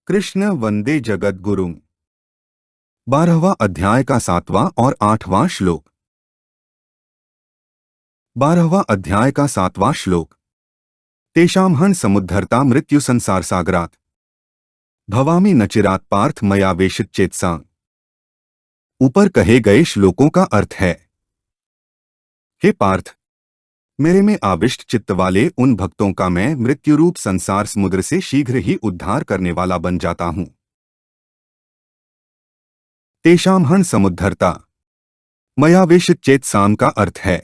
कृष्ण वंदे जगद्गुरुम्। 12वां अध्याय का 7वां और 8वां श्लोक। 12वां अध्याय का 7वां श्लोक। तेषां हन समुद्धरता मृत्यु संसार सागरात् भवामि न चिरात् पार्थ मया वेशित चेतसां। ऊपर कहे गए श्लोकों का अर्थ है, हे पार्थ, मेरे में आविष्ट चित्त वाले उन भक्तों का मैं मृत्यु रूप संसार समुद्र से शीघ्र ही उद्धार करने वाला बन जाता हूं। तेषां हन समुद्धरता मया वेशित चेतसां का अर्थ है,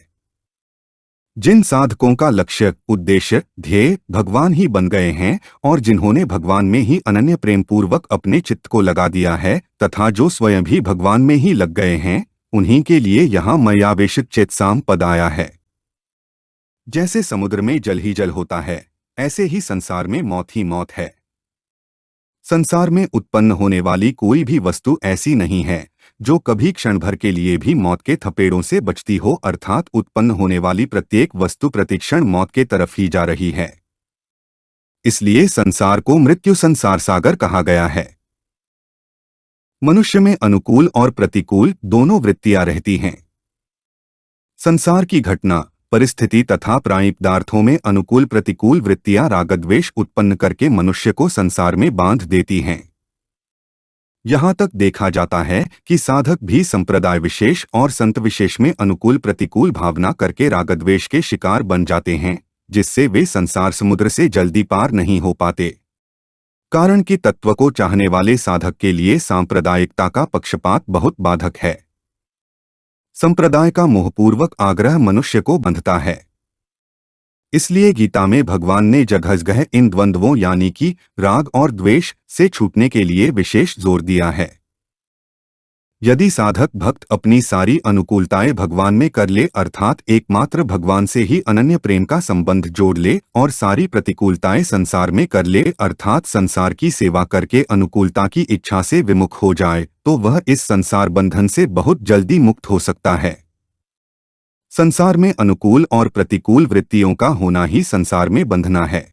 जिन साधकों का लक्ष्य, उद्देश्य, ध्येय भगवान ही बन गए हैं और जिन्होंने भगवान में ही अनन्य प्रेम पूर्वक अपने चित्त को लगा दिया है तथा जो स्वयं भी भगवान में ही लग गए हैं, उन्हीं के लिए यहाँ मयावेशित चेतसाम पद आया है। जैसे समुद्र में जल ही जल होता है, ऐसे ही संसार में मौत ही मौत है। संसार में उत्पन्न होने वाली कोई भी वस्तु ऐसी नहीं है जो कभी क्षण भर के लिए भी मौत के थपेड़ों से बचती हो, अर्थात उत्पन्न होने वाली प्रत्येक वस्तु प्रतिक्षण मौत के तरफ ही जा रही है। इसलिए संसार को मृत्यु संसार सागर कहा गया है। मनुष्य में अनुकूल और प्रतिकूल दोनों वृत्तियां रहती हैं। संसार की घटना, परिस्थिति तथा प्राणी पदार्थों में अनुकूल प्रतिकूल वृत्तियां रागद्वेष उत्पन्न करके मनुष्य को संसार में बांध देती हैं। यहाँ तक देखा जाता है कि साधक भी संप्रदाय विशेष और संत विशेष में अनुकूल प्रतिकूल भावना करके रागद्वेष के शिकार बन जाते हैं, जिससे वे संसार समुद्र से जल्दी पार नहीं हो पाते। कारण कि तत्व को चाहने वाले साधक के लिए सांप्रदायिकता का पक्षपात बहुत बाधक है। संप्रदाय का मोहपूर्वक आग्रह मनुष्य को बंधता है। इसलिए गीता में भगवान ने जगह इन द्वंद्वों यानी कि राग और द्वेष से छूटने के लिए विशेष जोर दिया है। यदि साधक भक्त अपनी सारी अनुकूलताएं भगवान में कर ले, अर्थात एकमात्र भगवान से ही अनन्य प्रेम का संबंध जोड़ ले और सारी प्रतिकूलताएं संसार में कर ले, अर्थात संसार की सेवा करके अनुकूलता की इच्छा से विमुख हो जाए, तो वह इस संसार बंधन से बहुत जल्दी मुक्त हो सकता है। संसार में अनुकूल और प्रतिकूल वृत्तियों का होना ही संसार में बंधना है।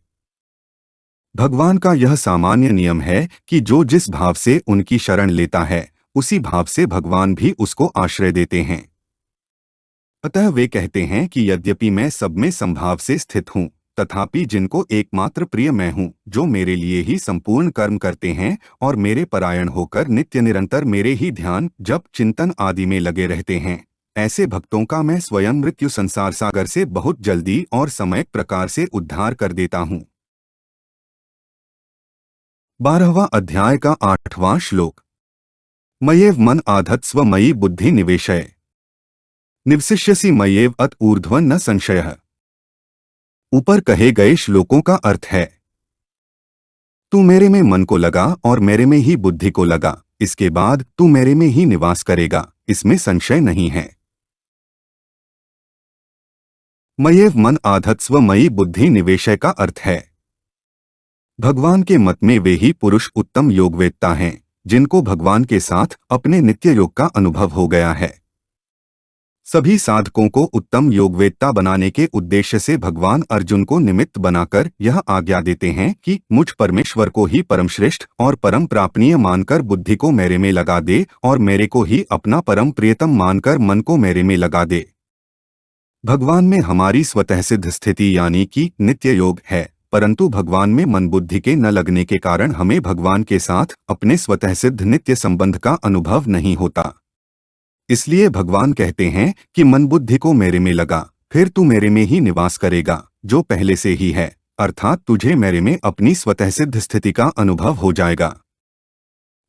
भगवान का यह सामान्य नियम है कि जो जिस भाव से उनकी शरण लेता है, उसी भाव से भगवान भी उसको आश्रय देते हैं। अतः वे कहते हैं कि यद्यपि मैं सब में संभाव से स्थित हूँ, तथापि जिनको एकमात्र प्रिय मैं हूँ, जो मेरे लिए ही संपूर्ण कर्म करते हैं और मेरे परायण होकर नित्य निरंतर मेरे ही ध्यान, जप, चिंतन आदि में लगे रहते हैं, ऐसे भक्तों का मैं स्वयं मृत्यु संसार सागर से बहुत जल्दी और समयक प्रकार से उद्धार कर देता हूँ। 12वां अध्याय का 8वां श्लोक। मयेव मन आधत्स्व मयि बुद्धि निवेशय निवसिष्यसि मयेव अत ऊर्ध्वन न संशयः। ऊपर कहे गए श्लोकों का अर्थ है, तू मेरे में मन को लगा और मेरे में ही बुद्धि को लगा, इसके बाद तू मेरे में ही निवास करेगा, इसमें संशय नहीं है। मयेव मन आधत्स्व मयि बुद्धि निवेशय का अर्थ है, भगवान के मत में वे ही पुरुष उत्तम योगवेत्ता हैं जिनको भगवान के साथ अपने नित्य योग का अनुभव हो गया है। सभी साधकों को उत्तम योगवेत्ता बनाने के उद्देश्य से भगवान अर्जुन को निमित्त बनाकर यह आज्ञा देते हैं कि मुझ परमेश्वर को ही परमश्रेष्ठ और परम प्रापणीय मानकर बुद्धि को मेरे में लगा दे और मेरे को ही अपना परम प्रियतम मानकर मन को मेरे में लगा दे। भगवान में हमारी स्वतः सिद्ध स्थिति यानी कि नित्य योग है, परंतु भगवान में मन बुद्धि के न लगने के कारण हमें भगवान के साथ अपने स्वतः सिद्ध नित्य संबंध का अनुभव नहीं होता। इसलिए भगवान कहते हैं कि मन बुद्धि को मेरे में लगा, फिर तू मेरे में ही निवास करेगा, जो पहले से ही है, अर्थात तुझे मेरे में अपनी स्वतः सिद्ध स्थिति का अनुभव हो जाएगा।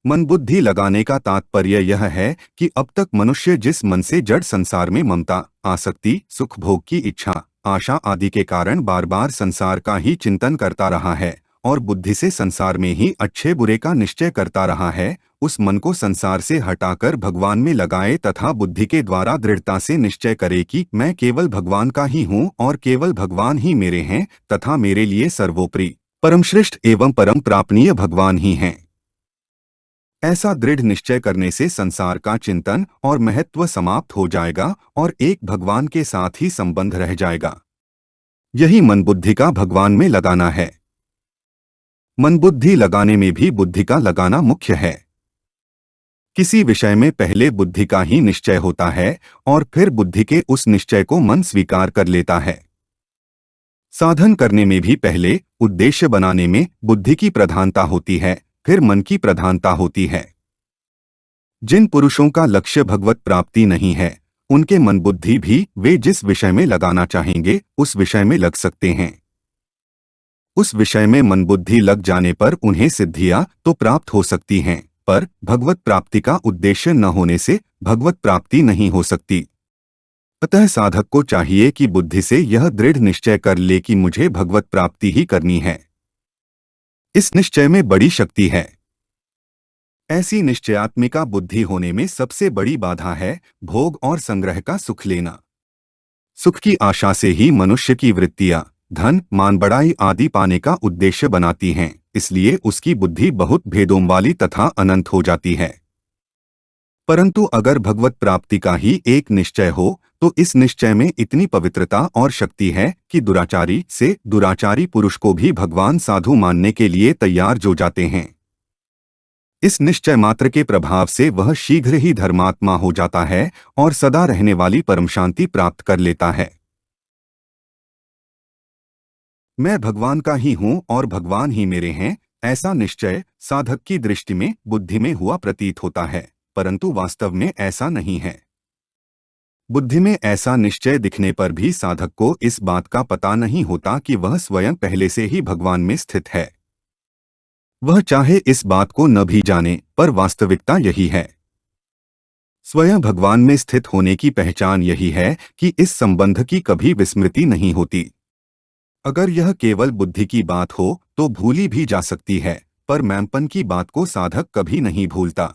मन बुद्धि लगाने का तात्पर्य यह है कि अब तक मनुष्य जिस मन से जड़ संसार में ममता, आसक्ति, सुख भोग की इच्छा, आशा आदि के कारण बार बार संसार का ही चिंतन करता रहा है और बुद्धि से संसार में ही अच्छे बुरे का निश्चय करता रहा है, उस मन को संसार से हटाकर भगवान में लगाए तथा बुद्धि के द्वारा दृढ़ता से निश्चय करे कि मैं केवल भगवान का ही हूँ और केवल भगवान ही मेरे हैं तथा मेरे लिए सर्वोपरि, परमश्रेष्ठ एवं परम प्रापणीय भगवान ही हैं। ऐसा दृढ़ निश्चय करने से संसार का चिंतन और महत्व समाप्त हो जाएगा और एक भगवान के साथ ही संबंध रह जाएगा। यही मन बुद्धि का भगवान में लगाना है। मन बुद्धि लगाने में भी बुद्धि का लगाना मुख्य है। किसी विषय में पहले बुद्धि का ही निश्चय होता है और फिर बुद्धि के उस निश्चय को मन स्वीकार कर लेता है। साधन करने में भी पहले उद्देश्य बनाने में बुद्धि की प्रधानता होती है, फिर मन की प्रधानता होती है। जिन पुरुषों का लक्ष्य भगवत प्राप्ति नहीं है, उनके मन बुद्धि भी वे जिस विषय में लगाना चाहेंगे उस विषय में लग सकते हैं। उस विषय में मन बुद्धि लग जाने पर उन्हें सिद्धियां तो प्राप्त हो सकती हैं, पर भगवत प्राप्ति का उद्देश्य न होने से भगवत प्राप्ति नहीं हो सकती। अतः साधक को चाहिए कि बुद्धि से यह दृढ़ निश्चय कर ले कि मुझे भगवत प्राप्ति ही करनी है। इस निश्चय में बड़ी शक्ति है। ऐसी निश्चयात्मिका बुद्धि होने में सबसे बड़ी बाधा है भोग और संग्रह का सुख लेना। सुख की आशा से ही मनुष्य की वृत्तियां धन, मान, बड़ाई आदि पाने का उद्देश्य बनाती हैं, इसलिए उसकी बुद्धि बहुत भेदों वाली तथा अनंत हो जाती है। परंतु अगर भगवत प्राप्ति का ही एक निश्चय हो तो इस निश्चय में इतनी पवित्रता और शक्ति है कि दुराचारी से दुराचारी पुरुष को भी भगवान साधु मानने के लिए तैयार जो जाते हैं। इस निश्चय मात्र के प्रभाव से वह शीघ्र ही धर्मात्मा हो जाता है और सदा रहने वाली परम शांति प्राप्त कर लेता है। मैं भगवान का ही हूँ और भगवान ही मेरे हैं, ऐसा निश्चय साधक की दृष्टि में बुद्धि में हुआ प्रतीत होता है, परंतु वास्तव में ऐसा नहीं है। बुद्धि में ऐसा निश्चय दिखने पर भी साधक को इस बात का पता नहीं होता कि वह स्वयं पहले से ही भगवान में स्थित है। वह चाहे इस बात को न भी जाने, पर वास्तविकता यही है। स्वयं भगवान में स्थित होने की पहचान यही है कि इस संबंध की कभी विस्मृति नहीं होती। अगर यह केवल बुद्धि की बात हो तो भूली भी जा सकती है, पर मैंपन की बात को साधक कभी नहीं भूलता।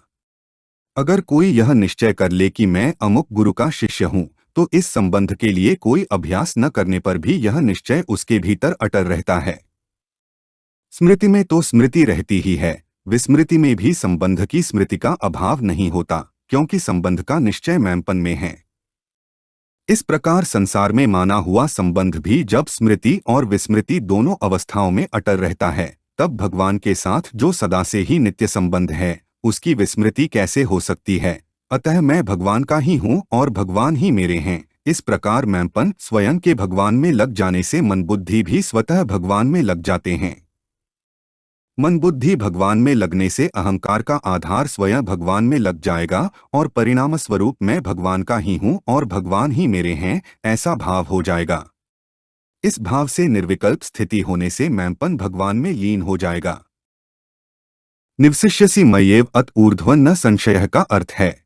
अगर कोई यह निश्चय कर ले कि मैं अमुक गुरु का शिष्य हूँ, तो इस संबंध के लिए कोई अभ्यास न करने पर भी यह निश्चय उसके भीतर अटल रहता है। स्मृति में तो स्मृति रहती ही है, विस्मृति में भी संबंध की स्मृति का अभाव नहीं होता, क्योंकि संबंध का निश्चय मैंपन में है। इस प्रकार संसार में माना हुआ संबंध भी जब स्मृति और विस्मृति दोनों अवस्थाओं में अटल रहता है, तब भगवान के साथ जो सदा से ही नित्य संबंध है, उसकी विस्मृति कैसे हो सकती है। अतः मैं भगवान का ही हूँ और भगवान ही मेरे हैं, इस प्रकार मैंपन स्वयं के भगवान में लग जाने से मन बुद्धि भी स्वतः भगवान में लग जाते हैं। मन बुद्धि भगवान में लगने से अहंकार का आधार स्वयं भगवान में लग जाएगा और परिणाम स्वरूप मैं भगवान का ही हूँ और भगवान ही मेरे हैं, ऐसा भाव हो जाएगा। इस भाव से निर्विकल्प स्थिति होने से मैंपन भगवान में लीन हो जाएगा। निवसिष्यसि मय्येव अत ऊर्ध्वं न संशयः का अर्थ है।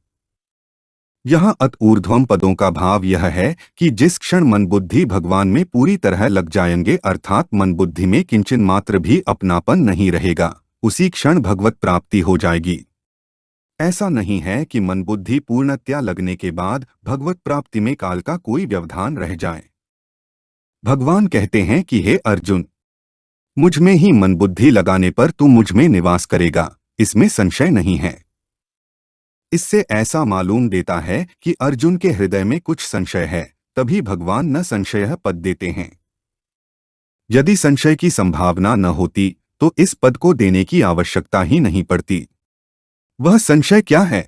यहाँ अत ऊर्ध्वम पदों का भाव यह है कि जिस क्षण मन बुद्धि भगवान में पूरी तरह लग जाएंगे, अर्थात मन बुद्धि में किंचन मात्र भी अपनापन नहीं रहेगा, उसी क्षण भगवत प्राप्ति हो जाएगी। ऐसा नहीं है कि मन बुद्धि पूर्णतया लगने के बाद भगवत प्राप्ति में काल का कोई व्यवधान रह जाए। भगवान कहते हैं कि हे अर्जुन, मुझ में ही मन बुद्धि लगाने पर तू मुझ में निवास करेगा, इसमें संशय नहीं है। इससे ऐसा मालूम देता है कि अर्जुन के हृदय में कुछ संशय है, तभी भगवान न संशय पद देते हैं। यदि संशय की संभावना न होती तो इस पद को देने की आवश्यकता ही नहीं पड़ती। वह संशय क्या है?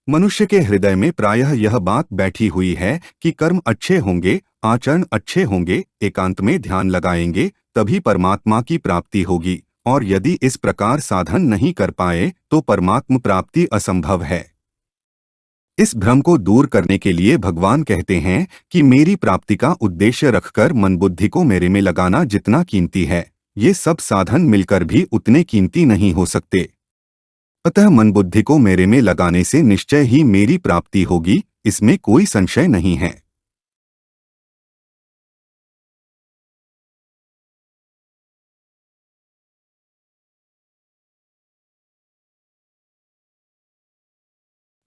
मनुष्य के हृदय में प्रायः यह बात बैठी हुई है कि कर्म अच्छे होंगे, आचरण अच्छे होंगे, एकांत में ध्यान लगाएंगे तभी परमात्मा की प्राप्ति होगी, और यदि इस प्रकार साधन नहीं कर पाए तो परमात्म प्राप्ति असंभव है। इस भ्रम को दूर करने के लिए भगवान कहते हैं कि मेरी प्राप्ति का उद्देश्य रखकर मन बुद्धि को मेरे में लगाना जितना कीमती है, ये सब साधन मिलकर भी उतने कीमती नहीं हो सकते। अतः मन बुद्धि को मेरे में लगाने से निश्चय ही मेरी प्राप्ति होगी, इसमें कोई संशय नहीं है।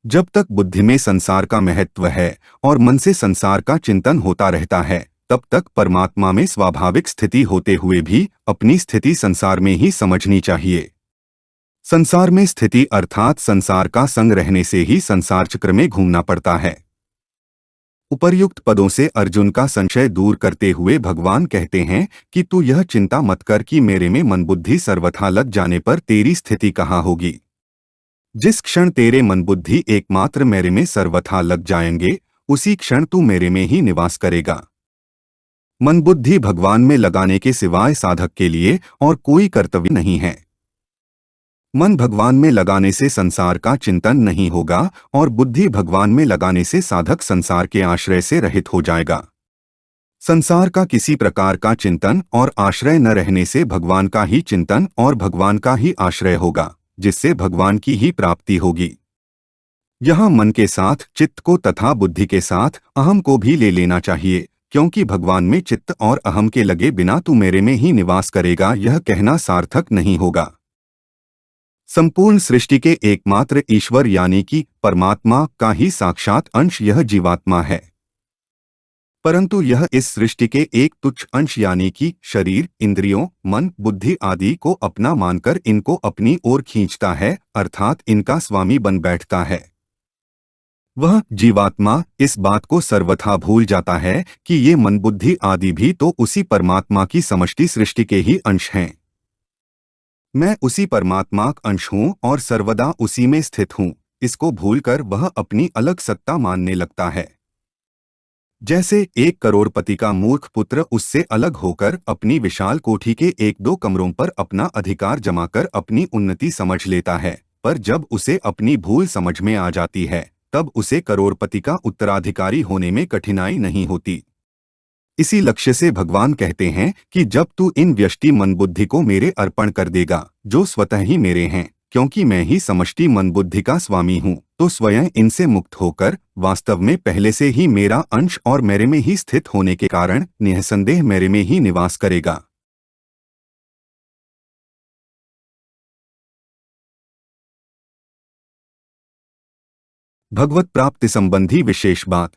जब तक बुद्धि में संसार का महत्व है और मन से संसार का चिंतन होता रहता है, तब तक परमात्मा में स्वाभाविक स्थिति होते हुए भी अपनी स्थिति संसार में ही समझनी चाहिए। संसार में स्थिति अर्थात संसार का संग रहने से ही संसार चक्र में घूमना पड़ता है। उपर्युक्त पदों से अर्जुन का संशय दूर करते हुए भगवान कहते हैं कि तू यह चिंता मत कर कि मेरे में मन बुद्धि सर्वथा लग जाने पर तेरी स्थिति कहाँ होगी। जिस क्षण तेरे मन बुद्धि एकमात्र मेरे में सर्वथा लग जाएंगे, उसी क्षण तू मेरे में ही निवास करेगा। मन बुद्धि भगवान में लगाने के सिवाय साधक के लिए और कोई कर्तव्य नहीं है। मन भगवान में लगाने से संसार का चिंतन नहीं होगा और बुद्धि भगवान में लगाने से साधक संसार के आश्रय से रहित हो जाएगा। संसार का किसी प्रकार का चिंतन और आश्रय न रहने से भगवान का ही चिंतन और भगवान का ही आश्रय होगा, जिससे भगवान की ही प्राप्ति होगी। यहाँ मन के साथ चित्त को तथा बुद्धि के साथ अहम को भी ले लेना चाहिए, क्योंकि भगवान में चित्त और अहम के लगे बिना तू मेरे में ही निवास करेगा यह कहना सार्थक नहीं होगा। संपूर्ण सृष्टि के एकमात्र ईश्वर यानी कि परमात्मा का ही साक्षात अंश यह जीवात्मा है, परंतु यह इस सृष्टि के एक तुच्छ अंश यानी कि शरीर, इंद्रियों, मन, बुद्धि आदि को अपना मानकर इनको अपनी ओर खींचता है, अर्थात इनका स्वामी बन बैठता है। वह जीवात्मा इस बात को सर्वथा भूल जाता है कि ये मन बुद्धि आदि भी तो उसी परमात्मा की समष्टि सृष्टि के ही अंश हैं। मैं उसी परमात्मा का अंश हूँ और सर्वदा उसी में स्थित हूँ, इसको भूलकर वह अपनी अलग सत्ता मानने लगता है। जैसे एक करोड़पति का मूर्ख पुत्र उससे अलग होकर अपनी विशाल कोठी के एक दो कमरों पर अपना अधिकार जमाकर अपनी उन्नति समझ लेता है, पर जब उसे अपनी भूल समझ में आ जाती है तब उसे करोड़पति का उत्तराधिकारी होने में कठिनाई नहीं होती। इसी लक्ष्य से भगवान कहते हैं कि जब तू इन व्यष्टि मन बुद्धि को मेरे अर्पण कर देगा, जो स्वतः ही मेरे हैं, क्योंकि मैं ही समष्टि मन बुद्धि का स्वामी हूँ, तो स्वयं इनसे मुक्त होकर वास्तव में पहले से ही मेरा अंश और मेरे में ही स्थित होने के कारण निःसंदेह मेरे में ही निवास करेगा। भगवत प्राप्ति संबंधी विशेष बात।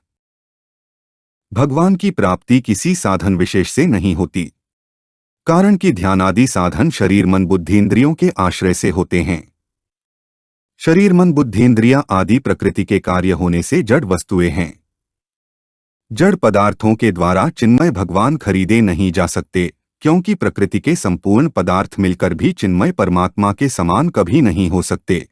भगवान की प्राप्ति किसी साधन विशेष से नहीं होती, कारण कि ध्यानादि साधन शरीर मन बुद्धि इंद्रियों के आश्रय से होते हैं। शरीर मन बुद्धि इंद्रियां आदि प्रकृति के कार्य होने से जड़ वस्तुएं हैं। जड़ पदार्थों के द्वारा चिन्मय भगवान खरीदे नहीं जा सकते, क्योंकि प्रकृति के संपूर्ण पदार्थ मिलकर भी चिन्मय परमात्मा के समान कभी नहीं हो सकते।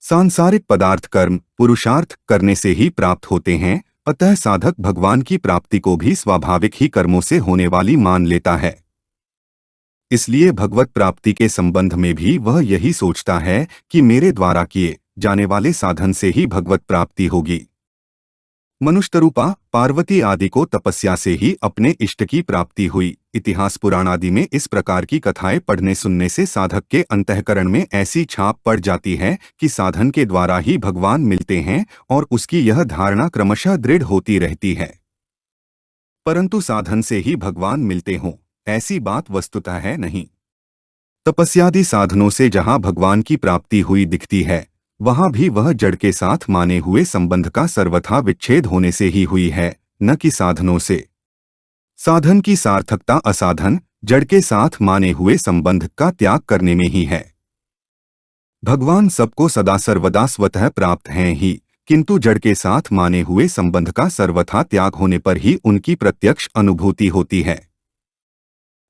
सांसारिक पदार्थ कर्म पुरुषार्थ करने से ही प्राप्त होते हैं, अतः साधक भगवान की प्राप्ति को भी स्वाभाविक ही कर्मों से होने वाली मान लेता है। इसलिए भगवत प्राप्ति के संबंध में भी वह यही सोचता है कि मेरे द्वारा किए जाने वाले साधन से ही भगवत प्राप्ति होगी। मनुष्यरूपा पार्वती आदि को तपस्या से ही अपने इष्ट की प्राप्ति हुई। इतिहास पुराण आदि में इस प्रकार की कथाएं पढ़ने सुनने से साधक के अंतःकरण में ऐसी छाप पड़ जाती है कि साधन के द्वारा ही भगवान मिलते हैं और उसकी यह धारणा क्रमशः दृढ़ होती रहती है। परंतु साधन से ही भगवान मिलते हों, ऐसी बात वस्तुतः है नहीं। तपस्यादि साधनों से जहाँ भगवान की प्राप्ति हुई दिखती है, वहाँ भी वह जड़ के साथ माने हुए संबंध का सर्वथा विच्छेद होने से ही हुई है, न कि साधनों से। साधन की सार्थकता असाधन जड़ के साथ माने हुए संबंध का त्याग करने में ही है। भगवान सबको सदा सर्वदा स्वतः प्राप्त हैं ही, किंतु जड़ के साथ माने हुए संबंध का सर्वथा त्याग होने पर ही उनकी प्रत्यक्ष अनुभूति होती है।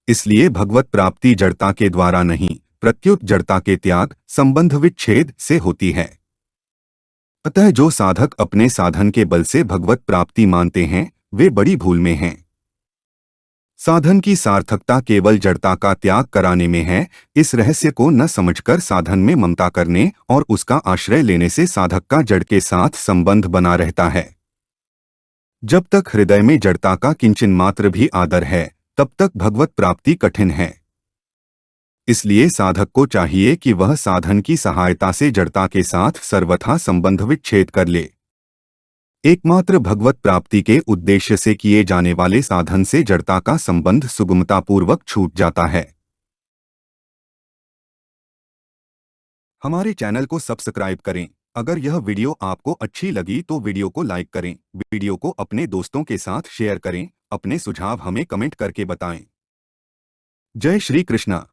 इसलिए भगवत प्राप्ति जड़ता के द्वारा नहीं, प्रत्युत जड़ता के त्याग संबंध विच्छेद से होती है। अतः जो साधक अपने साधन के बल से भगवत प्राप्ति मानते हैं, वे बड़ी भूल में हैं। साधन की सार्थकता केवल जड़ता का त्याग कराने में है। इस रहस्य को न समझकर साधन में ममता करने और उसका आश्रय लेने से साधक का जड़ के साथ संबंध बना रहता है। जब तक हृदय में जड़ता का किंचन मात्र भी आदर है, तब तक भगवत प्राप्ति कठिन है। इसलिए साधक को चाहिए कि वह साधन की सहायता से जड़ता के साथ सर्वथा संबंध विच्छेद कर ले। एकमात्र भगवत प्राप्ति के उद्देश्य से किए जाने वाले साधन से जड़ता का संबंध सुगमतापूर्वक छूट जाता है। हमारे चैनल को सब्सक्राइब करें। अगर यह वीडियो आपको अच्छी लगी तो वीडियो को लाइक करें, वीडियो को अपने दोस्तों के साथ शेयर करें, अपने सुझाव हमें कमेंट करके बताएं। जय श्री कृष्णा।